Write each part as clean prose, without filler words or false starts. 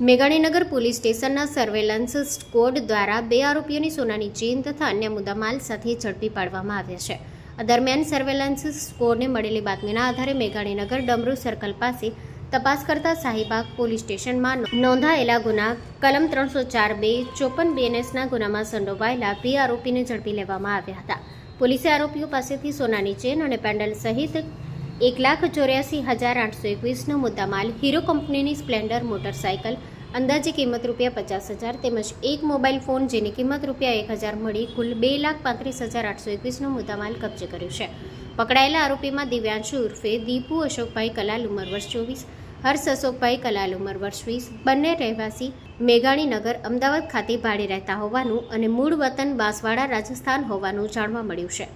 Meghaninagar police સ્ટેશનના surveillance squad દ્વારા 2 આરોપીઓની સોનાની ચેઇન તથા અન્ય મુદ્દામાલ સાથે ઝડપી પાડવામાં આવ્યા છે. આ દરમિયાન સર્વેલન્સ સ્ક્વોડને મળેલી બાતમીના આધારે મેઘાણીનગર ડમરૂ સર્કલ પાસે તપાસ કરતા શાહીબાગ પોલીસ સ્ટેશનમાં નોંધાયેલા ગુના કલમ 304(2) 54 BNSના ગુનામાં સંડોવાયેલા 2 આરોપીને ઝડપી લેવામાં આવ્યા હતા. પોલીસે આરોપીઓ પાસેથી સોનાની ચેઇન અને પેન્ડલ સહિત 1,84,821નો મુદ્દામાલ, હીરો કંપનીની સ્પ્લેન્ડર મોટરસાયકલ અંદાજે કિંમત ₹50,000 તેમજ એક મોબાઈલ ફોન જેની કિંમત ₹1,000 મળી કુલ 2,35,821નો મુદ્દામાલ કબજે કર્યો છે. પકડાયેલા આરોપીમાં દિવ્યાંશુ ઉર્ફે દીપુ અશોકભાઈ કલાલ ઉંમર વર્ષ 24, હર્ષ અશોકભાઈ કલાલ ઉંમર વર્ષ 20, બંને રહેવાસી મેઘાણીનગર અમદાવાદ ખાતે ભાડે રહેતા હોવાનું અને મૂળ વતન બાંસવાડા રાજસ્થાન હોવાનું જાણવા મળ્યું છે.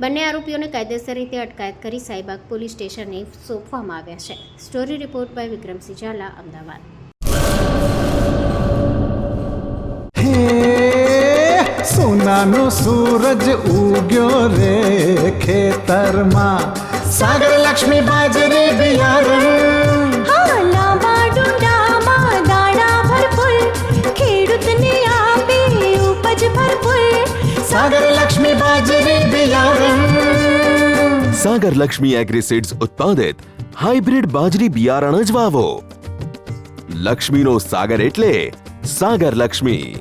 બંને આરોપીઓને કાયદેસર રીતે અટકાયત કરી શાહીબાગ પોલીસ સ્ટેશને સોંપવામાં આવ્યા છે. Story report by Vikramsinh Zala, Ahmedabad. સોનાનો સૂરજ ઉગ્યો રે ખેતરમાં, સાગર લક્ષ્મી બાજરી બિયારણ, લાંબા ડુંડામાં દાણા ભરપૂર, ખેડૂતને આપે ઉપજ ભરપૂર. સાગર લક્ષ્મી બાજરી બિયારણ. સાગર લક્ષ્મી એગ્રીસીડ્સ ઉત્પાદિત હાઇબ્રિડ બાજરી બિયારણ જ વાવો. લક્ષ્મીનો સાગર એટલે સાગર લક્ષ્મી.